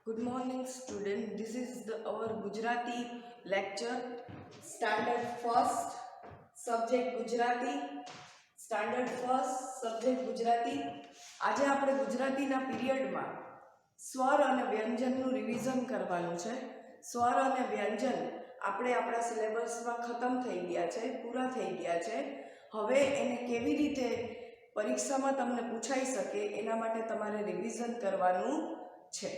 Good morning, student. This is our Gujarati lecture. Standard first, subject Gujarati. Standard first, subject Gujarati. આજે આપણે ગુજરાતીના પીરિયડમાં સ્વર અને વ્યંજનનું revision કરવાનું છે. સ્વર અને વ્યંજન આપણે આપણા સિલેબસમાં ખતમ થઈ ગયા છે, પૂરા થઈ ગયા છે. હવે એને કેવી રીતે પરીક્ષામાં તમને પૂછાઈ શકે એના માટે તમારે રિવિઝન કરવાનું છે.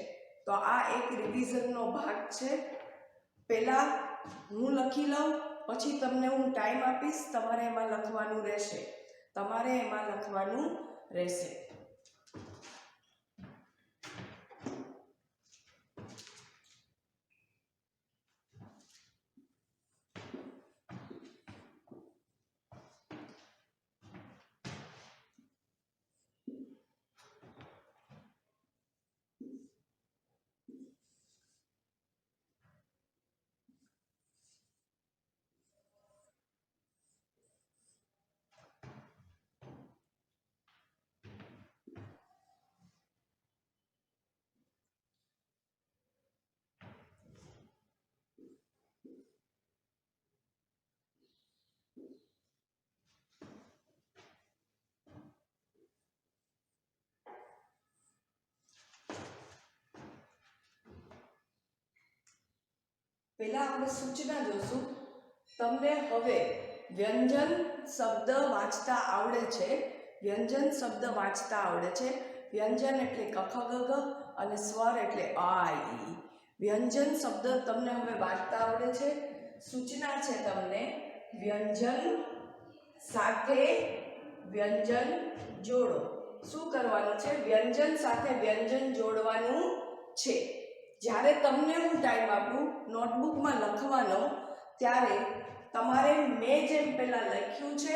તો આ એક રિવિઝનનો ભાગ છે. પહેલાં હું લખી લઉં, પછી તમને હું ટાઈમ આપીશ, તમારે એમાં લખવાનું રહેશે. પહેલા આપણે સૂચના જોશું. તમને હવે વ્યંજન શબ્દ વાંચતા આવડે છે. વ્યંજન એટલે ક ખ ગ ઘ અને સ્વર એટલે આ ઈ. વ્યંજન શબ્દ તમને હવે વાંચતા આવડે છે. સૂચના છે તમને વ્યંજન સાથે વ્યંજન જોડો. શું કરવાનું છે? વ્યંજન સાથે વ્યંજન જોડવાનું છે. જ્યારે તમને હું ટાઈમ આપું નોટબુકમાં લખવાનો, ત્યારે તમારે મેં જેમ પહેલાં લખ્યું છે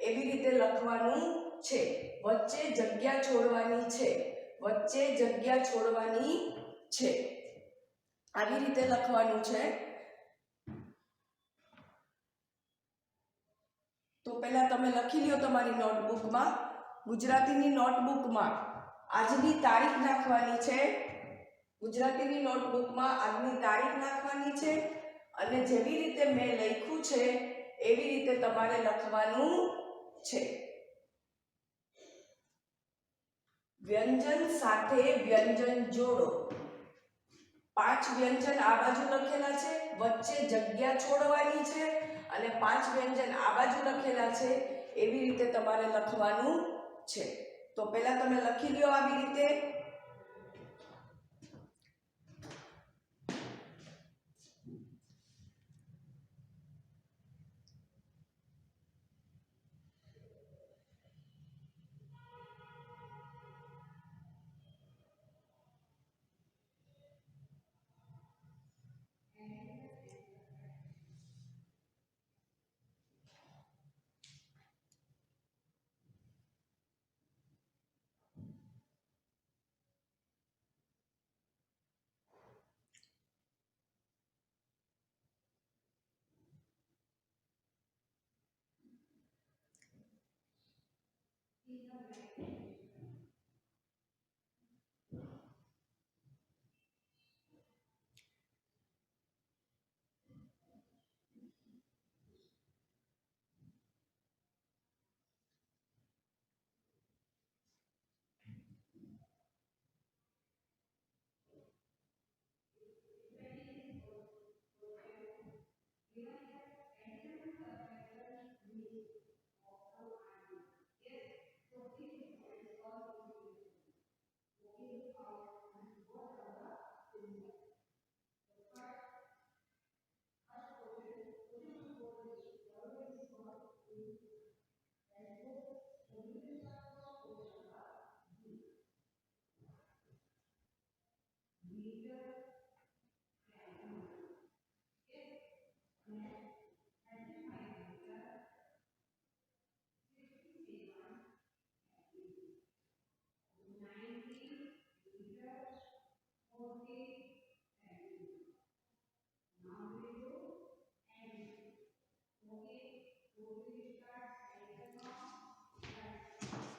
એવી રીતે લખવાનું છે. વચ્ચે જગ્યા છોડવાની છે. આવી રીતે લખવાનું છે. તો પહેલાં તમે લખી લ્યો તમારી નોટબુકમાં. ગુજરાતીની નોટબુકમાં આજની તારીખ નાખવાની છે. ગુજરાતીની નોટબુકમાં આજની તારીખ નાખવાની છે અને જેવી રીતે મેં લખ્યું છે એવી રીતે તમારે લખવાનું છે. વ્યંજન સાથે વ્યંજન જોડો. 5 વ્યંજન આ બાજુ લખેલા છે, વચ્ચે જગ્યા છોડવાની છે અને 5 વ્યંજન આ બાજુ લખેલા છે. એવી રીતે તમારે લખવાનું છે. તો પહેલા તમે લખી લ્યો આવી રીતે.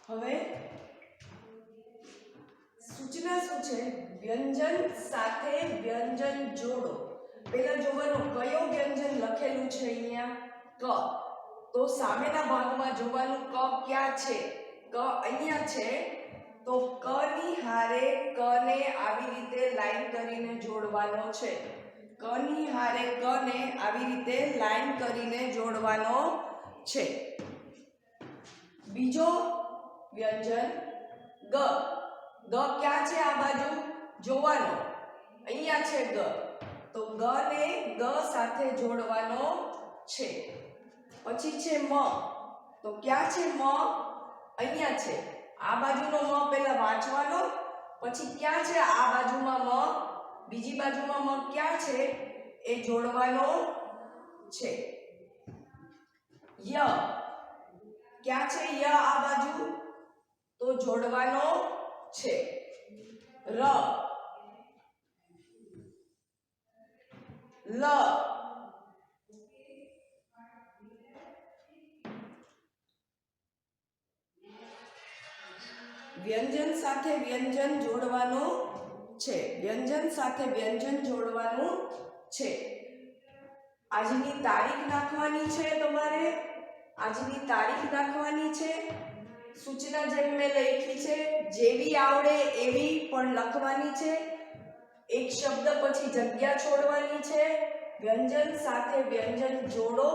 હવે સૂચના શું છે? વ્યંજન સાથે વ્યંજન જોડો. પહેલા જોવાનું કયો વ્યંજન લખેલું છે અહીંયા ક. તો સામેના ભાગમાં જોવાનું ક ક્યાં છે? ક અહીંયા છે. તો ક ની હારે ક ને આવી રીતે લાઈન કરીને જોડવાનો છે. ક ની હારે ક ને આવી રીતે લાઈન કરીને જોડવાનો છે. બીજો વ્યંજન ગ. ગ ક્યાં છે? આ બાજુ જોવાનો, અહીંયા છે ગ. તો ગ ને ગ સાથે જોડવાનો છે. પછી છે મ. તો ક્યાં છે મ? અહીંયા છે. આ બાજુનો મ પહેલા વાંચવાનો, પછી ક્યાં છે? આ બાજુમાં મ. બીજી બાજુમાં મ ક્યાં છે? એ જોડવાનો છે. ય. ક્યાં છે ય? આ બાજુ. તો જોડવાનો છે. ર. લ. વ્યંજન સાથે વ્યંજન જોડવાનું છે. વ્યંજન સાથે વ્યંજન જોડવાનું છે. આજની તારીખ નાખવાની છે તમારે. આજની તારીખ નાખવાની છે. સૂચના જેમ મેં લખી છે, જેવી આવડે એવી પણ લખવાની છે. એક શબ્દ પછી જગ્યા છોડવાની છે. વ્યંજન સાથે વ્યંજન જોડો,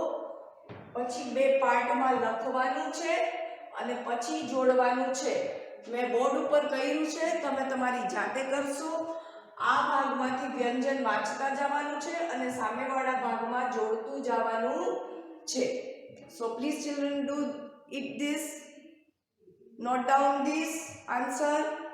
પછી બે પાર્ટમાં લખવાનું છે અને પછી જોડવાનું છે. મેં બોર્ડ ઉપર કર્યું છે, તમે તમારી જાતે કરશો. આ ભાગમાંથી વ્યંજન વાંચતા જવાનું છે અને સામેવાળા ભાગમાં જોડતું જવાનું છે. So please children do it this. Note down this answer.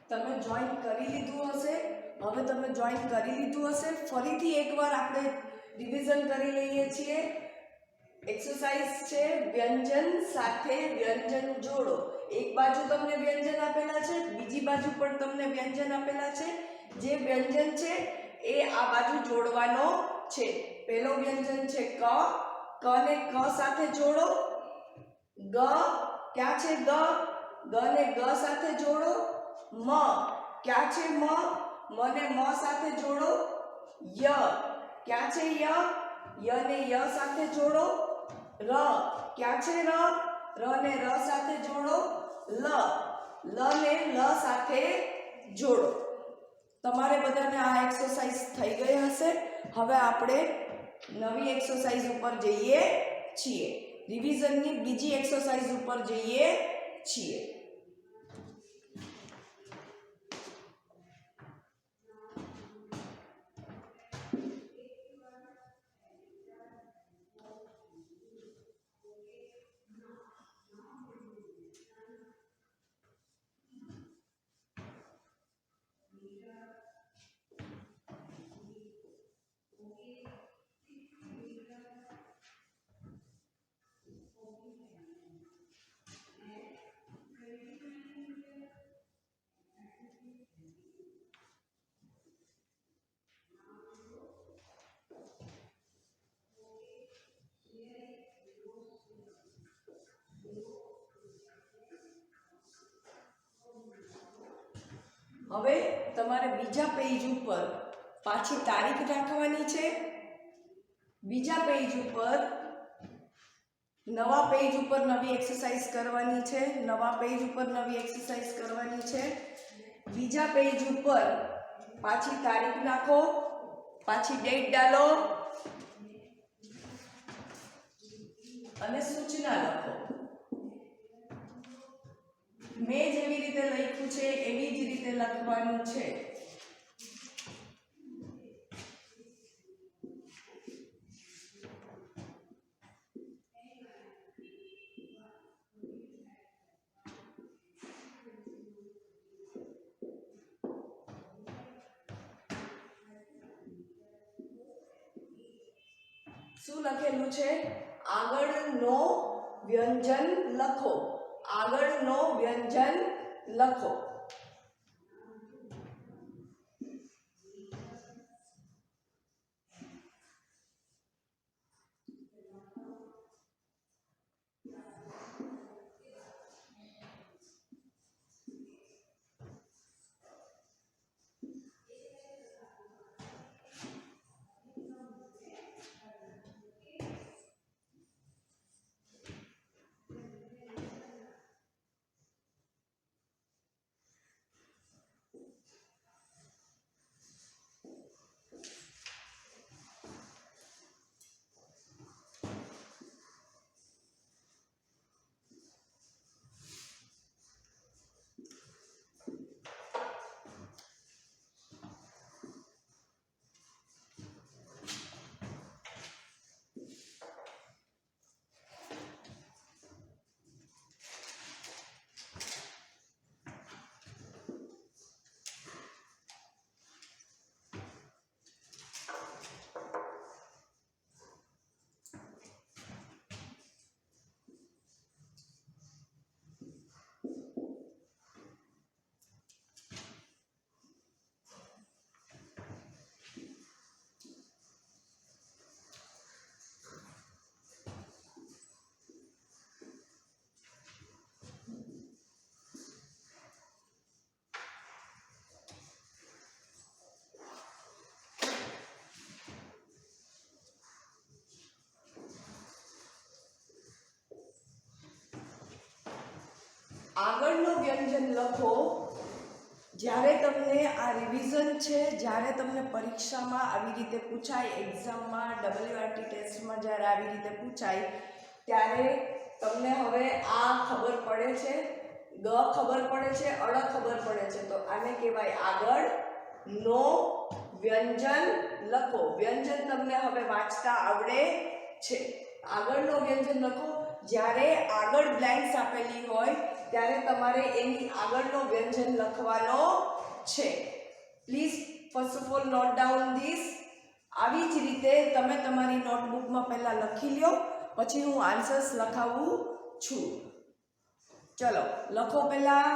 તમે જોઈન કરી લીધું હશે. હવે તમે જોઈન કરી લીધું હશે. ફરીથી એકવાર આપણે રિવિઝન કરી લઈએ છીએ. એક્સરસાઇઝ છે વ્યંજન સાથે વ્યંજન જોડો. એક બાજુ તમને વ્યંજન આપેલા છે, બીજી બાજુ પણ તમને વ્યંજન આપેલા છે. જે વ્યંજન છે એ આ બાજુ જોડવાનો છે. પહેલો વ્યંજન છે ક. ક ને ક સાથે જોડો. ગ. ક્યાં છે ગ? ગ ને ગ સાથે જોડો. મ. ક્યાં છે મ? મ ને મ સાથે જોડો. ય. ક્યાં છે ય? ય ને ય સાથે જોડો. ર. ક્યાં છે ર? ર ને ર સાથે જોડો. લ. લ ને લ સાથે જોડો. તમારે બધાને આ એક્સરસાઇઝ થઈ ગઈ હશે. હવે આપણે નવી એક્સરસાઇઝ ઉપર જઈએ છીએ. રિવિઝનની બીજી એક્સરસાઇઝ ઉપર જઈએ છીએ. હવે તમારે બીજા પેજ ઉપર પાછી તારીખ રાખવાની છે. બીજા પેજ ઉપર નવા પેજ ઉપર નવી એક્સરસાઇઝ કરવાની છે. નવા પેજ ઉપર નવી એક્સરસાઇઝ કરવાની છે. બીજા પેજ ઉપર પાછી તારીખ નાખો, પાછી ડેટ ડાલો અને સૂચના લખો. મેં જેવી રીતે લખ્યું છે એવી જ રીતે લખવાનું છે. શું લખેલું છે? આગળનો વ્યંજન લખો. આગળનો વ્યંજન લખો. આગળનો વ્યંજન લખો. જ્યારે તમને આ રિવિઝન છે, જ્યારે તમને પરીક્ષામાં આવી રીતે પૂછાય, એક્ઝામમાં WRT ટેસ્ટમાં જ્યારે આવી રીતે પૂછાય ત્યારે તમને હવે આ ખબર પડે છે, ગ ખબર પડે છે, અળ ખબર પડે છે. તો આને કહેવાય આગળનો વ્યંજન લખો. વ્યંજન તમને હવે વાંચતા આવડે છે. આગળનો વ્યંજન લખો. જ્યારે આગળ બ્લેન્ક્સ આપેલી હોય ત્યારે તમારે એની આગળનો વ્યંજન લખવાનો છે. Please first of all not down this. આવી જ રીતે તમે તમારી નોટબુકમાં પહેલા લખી લો, પછી હું આન્સર્સ લખાવું છું. ચલો લખો પહેલા.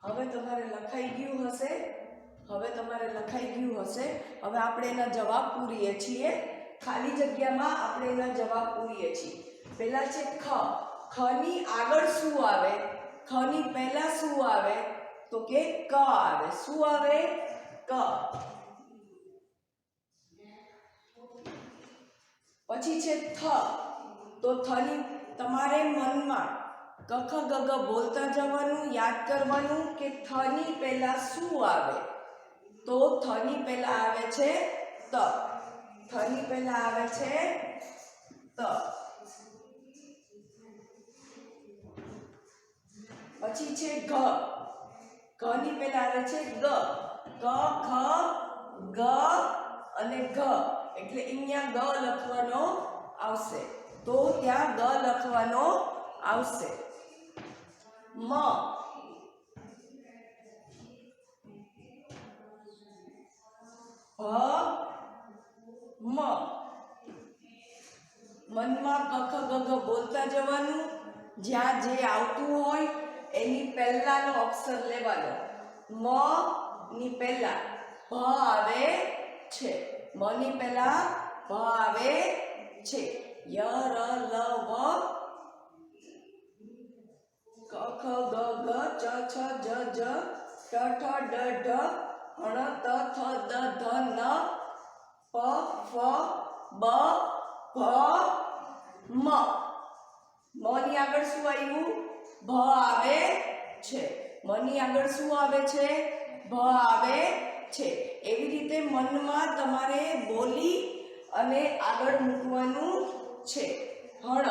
હવે તમારે લખાઈ ગયું હશે. હવે આપણે એના જવાબ પૂરીએ છીએ. ખાલી જગ્યામાં આપણે એના જવાબ પૂરીએ છીએ. પહેલા છે ખ. ખની આગળ શું આવે? ખની પહેલા શું આવે? તો કે ક આવે. શું આવે? ક. પછી છે થ. તો થની તમારે મનમાં ક ખ ગ ગ બોલતા જવાનું, યાદ કરવાનું કે થની પહેલા શું આવે. તો થની પહેલા આવે છે ત. થની પહેલા આવે છે ત. પછી છે ઘ. ઘની પહેલા આવે છે ગ. ક ખ ગ અને ઘ. એટલે અહીંયા ગ લખવાનો આવશે. તો ત્યાં ગ લખવાનો આવશે. મ. મ. મનમાં ક ખ ગ ઘ બોલતા જવાનું. જ્યાં જે આવતું હોય એની પહેલાનો અક્ષર લેવાનો. મ ની પહેલા ભ આવે છે. મ ની પહેલા ભ આવે છે. ય ર લ વ ક ખ ગ ઘ ચ છ જ ઝ ટ ઠ ડ ઢ ણ ત થ દ ધ ન પ ફ બ ભ મ. મ ની આગળ શું આવ્યું? ભ આવે છે. મ ની આગળ શું આવે છે? ભ આવે છે. એવી રીતે મનમાં તમારે બોલી અને આગળ મૂકવાનું છે. હળ.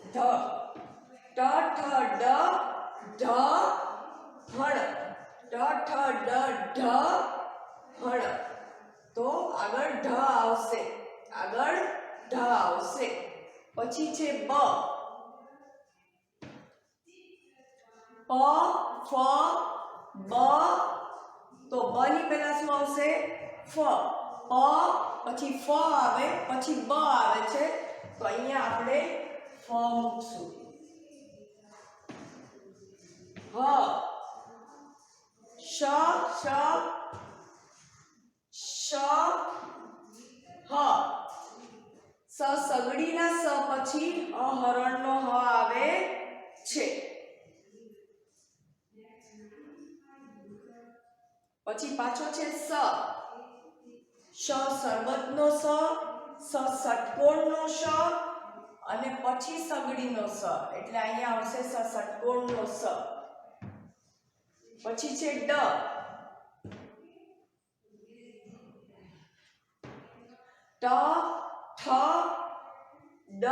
ઢ. ટ ઠ ડ ઢ હળ. ટ ઠ ડ ઢ હળ. તો આગળ ઢ આવશે. આગળ ઢ આવશે. પછી છે બ. પ ફ બ. તો બ ની પહેલા શું આવશે? ફ. પ પછી ફ આવે, પછી બ આવે છે. તો અહીંયા આપણે ફ મૂકશું. હ. શ શ શ હ. સ સગડીના સ પછી હરણનો હ આવે છે. પછી પાછો છે સ. શ શરબતનો સ. સ ષટકોણનો શ. અને પછી સગડીનો સ. એટલે અહીંયા આવશે સ ષટકોણનો સ. પછી છે ડ. ટ ઠ ડ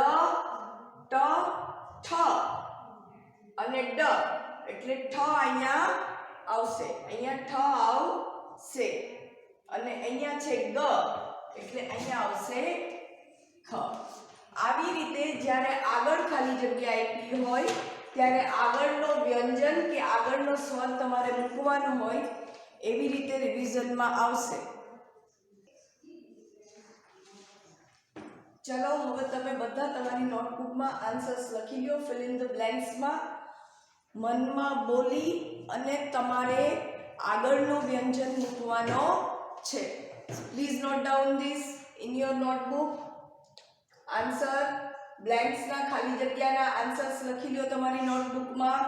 ટ ઠ અને ડ. એટલે ઠ અહીંયા આવશે. અહીંયા ઠ આવશે. અને અહીંયા છે ગ. એટલે અહીંયા આવશે ખ. આવી રીતે જ્યારે આગળ ખાલી જગ્યા આપી હોય ત્યારે આગળનો વ્યંજન કે આગળનો સ્વર તમારે મૂકવાનો હોય. એવી રીતે રિવિઝનમાં આવશે. ચલો હવે તમે બધા તમારી નોટબુકમાં આન્સર્સ લખી લો. ફિલ ઇન ધ બ્લેન્ક્સમાં મનમાં બોલી અને તમારે આગળનો વ્યંજન મૂકવાનો છે. Please note down this in your notebook. Answer બ્લેન્ક્સના ખાલી જગ્યાના આન્સર્સ લખી લો તમારી નોટબુકમાં.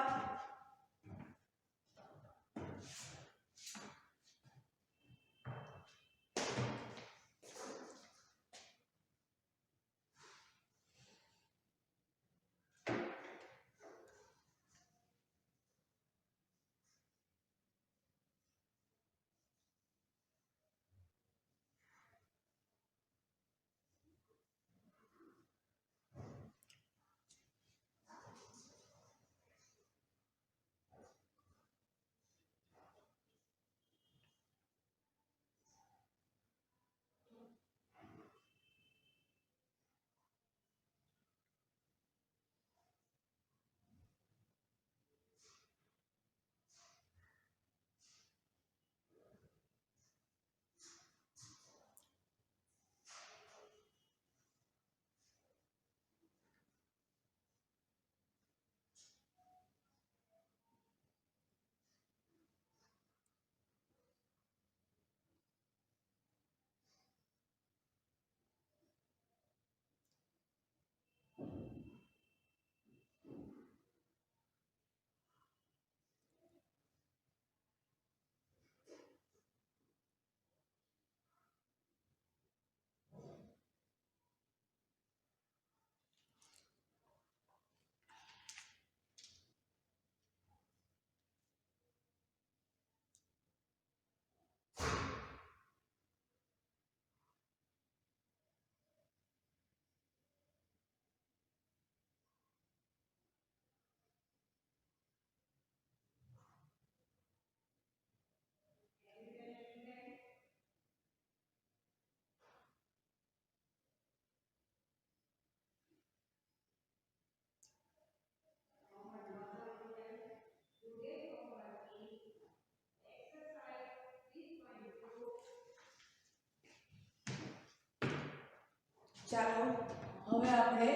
હવે આપણે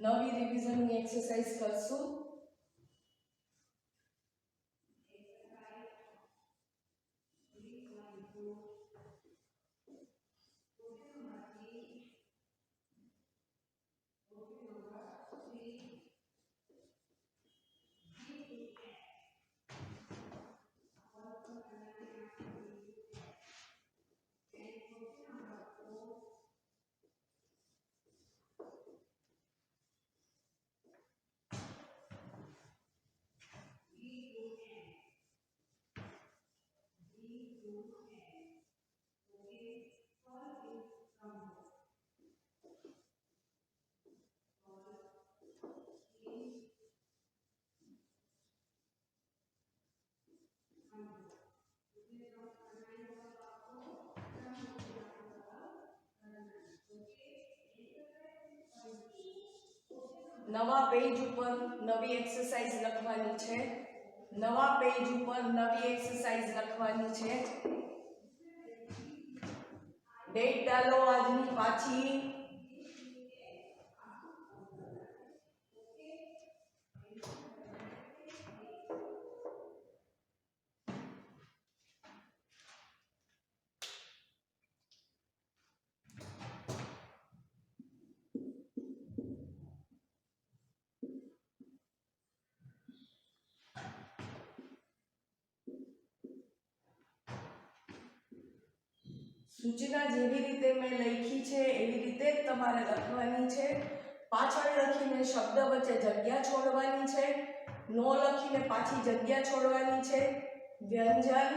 નવી રિવિઝનની એક્સરસાઇઝ કરશું. નવા પેજ ઉપર નવી એક્સરસાઇઝ લખવાની છે. નવા પેજ ઉપર નવી એક્સરસાઇઝ લખવાની છે. ડેટ ડાલો આજની પાછી. સૂચના જેવી રીતે મેં લખી છે એવી રીતે જ તમારે લખવાની છે. પાછળ લખીને શબ્દ વચ્ચે જગ્યા છોડવાની છે. નો લખીને પાછી જગ્યા છોડવાની છે. વ્યંજન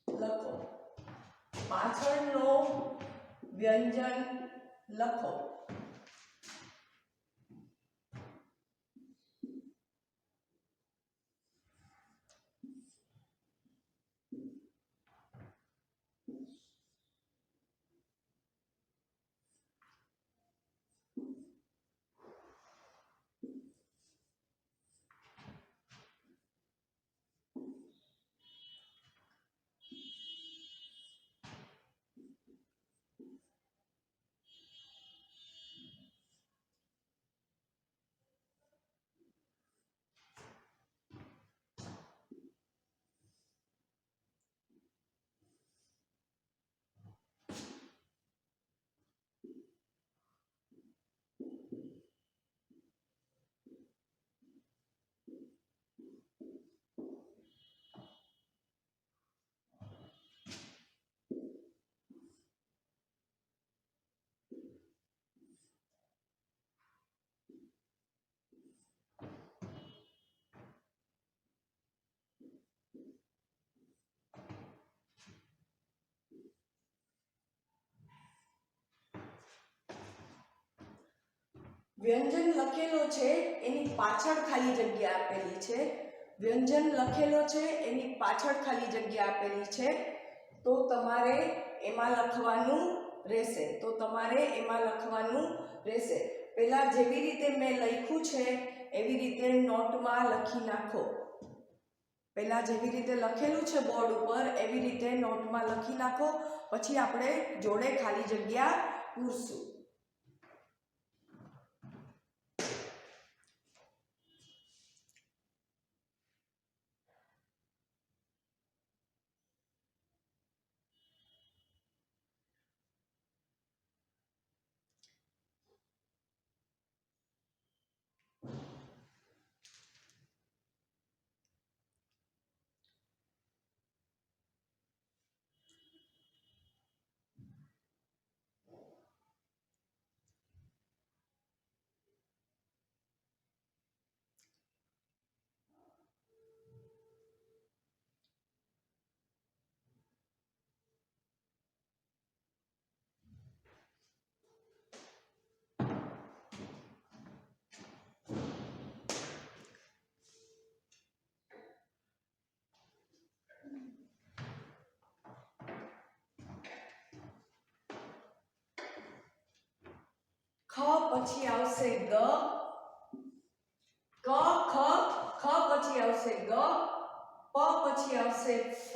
લખો. પાછળનો વ્યંજન લખો. વ્યંજન લખેલો છે એની પાછળ ખાલી જગ્યા આપેલી છે. વ્યંજન લખેલો છે એની પાછળ ખાલી જગ્યા આપેલી છે. તો તમારે એમાં લખવાનું રહેશે. પહેલા જેવી રીતે મેં લખ્યું છે એવી રીતે નોટમાં લખી નાખો. પહેલા જેવી રીતે લખેલું છે બોર્ડ ઉપર એવી રીતે નોટમાં લખી નાખો. પછી આપણે જોડે ખાલી જગ્યા પૂરશું. ખ પછી આવશે ગ. ક ખ ખ પછી આવશે ગ. પ પછી આવશે ફ.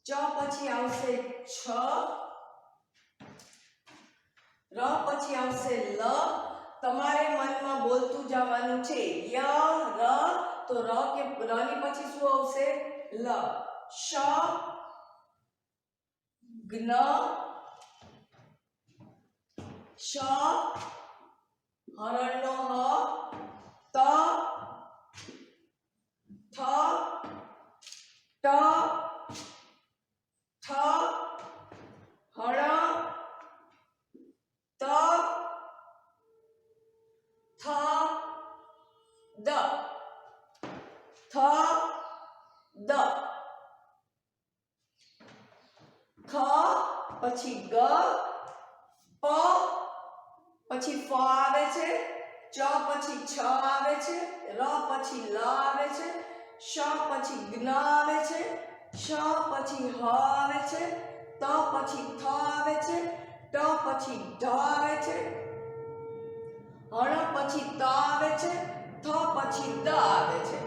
ચ પછી આવશે છ, ર પછી આવશે લ. તમારે મનમાં બોલતું જવાનું છે ય ર, તો ર કે ર ની પછી શું આવશે લ. શ જ્ઞ, શ હરણનો હ, ત થ ટ થ હળ ત થ દ થ દ. ખ પછી ગ, પ પછી ફ આવે છે, ચ પછી છ આવે છે, ર પછી લ આવે છે, શ પછી જ્ઞ આવે છે, શ પછી હ આવે છે, ત પછી થ આવે છે, ટ પછી ઢ આવે છે, હણ પછી ત આવે છે, થ પછી દ આવે છે.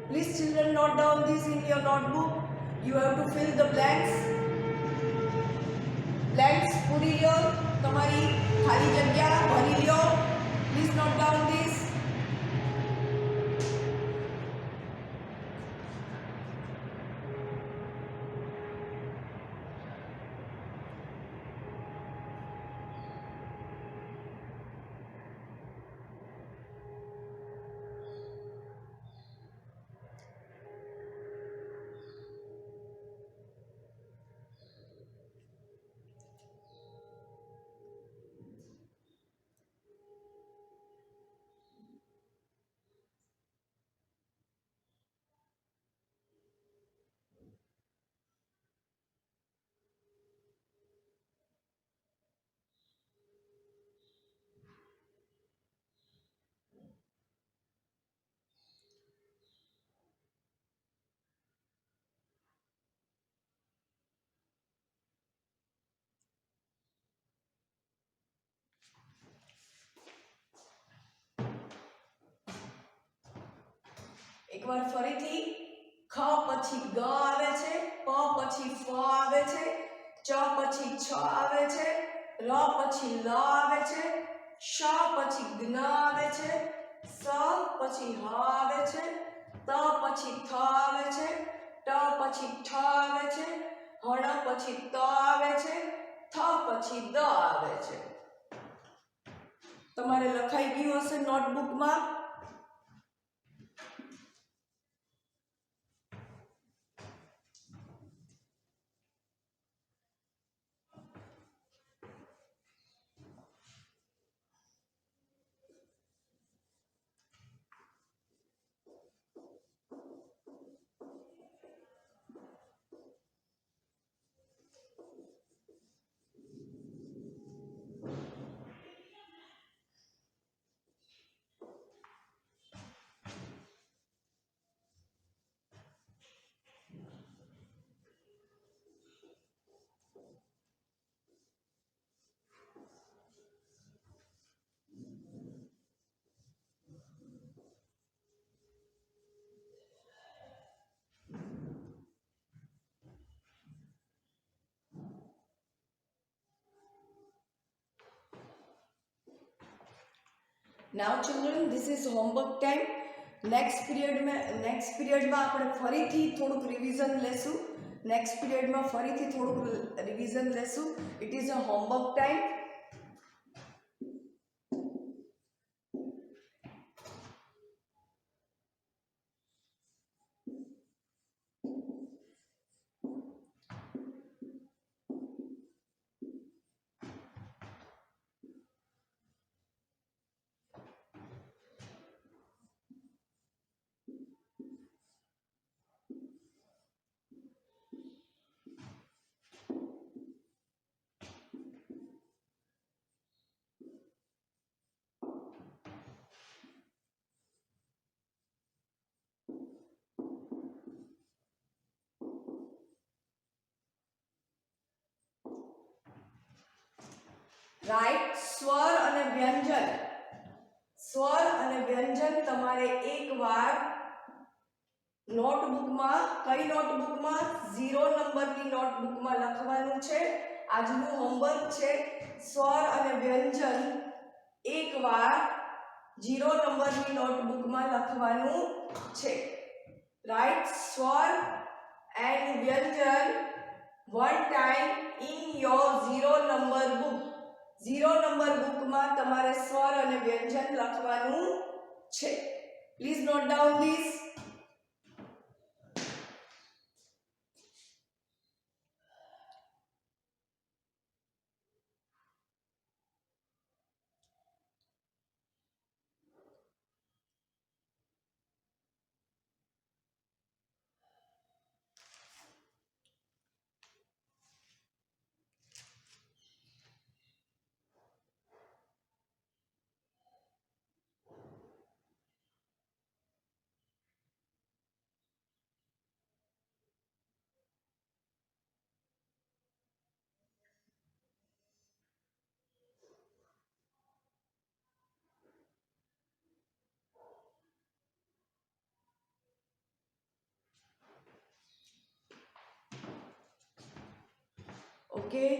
Please children note down this in your notebook. You have to fill the blanks. Blanks પૂરી લ્યો, તમારી ખાલી જગ્યા ભરી લ્યો. Please note down this. એકવાર ફરીથી ખ પછી ગ આવે છે, પ પછી ફ આવે છે, ચ પછી છ આવે છે, ર પછી લ આવે છે, શ પછી જ્ઞ આવે છે, સ પછી હ આવે છે, ત પછી થ આવે છે, ટ પછી ઠ આવે છે, હણ પછી ત આવે છે, થ પછી દ આવે છે. તમારે લખાઈ ગયું હશે નોટબુકમાં. Now children, this is homework time. Next પીરિયડમાં આપણે ફરીથી થોડુંક રિવિઝન લેશું. નેક્સ્ટ પીરિયડમાં ફરીથી થોડુંક રિવિઝન લેશું. It is a homework time. Right સ્વર અને વ્યંજન. સ્વર અને વ્યંજન તમારે એકવાર નોટબુકમાં કઈ નોટબુકમાં 0 નંબરની નોટબુકમાં લખવાનું છે. આજનું હોમવર્ક છે સ્વર અને વ્યંજન એકવાર 0 નંબરની નોટબુકમાં લખવાનું છે. રાઇટ સ્વર એન્ડ વ્યંજન one time in your 0 number book. 0 number બુકમાં તમારે સ્વર અને વ્યંજન લખવાનું છે. Please note down this. Okay,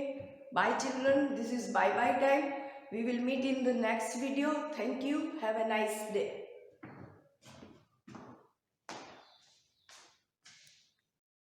bye children. This is bye bye time. We will meet in the next video. Thank you. Have a nice day.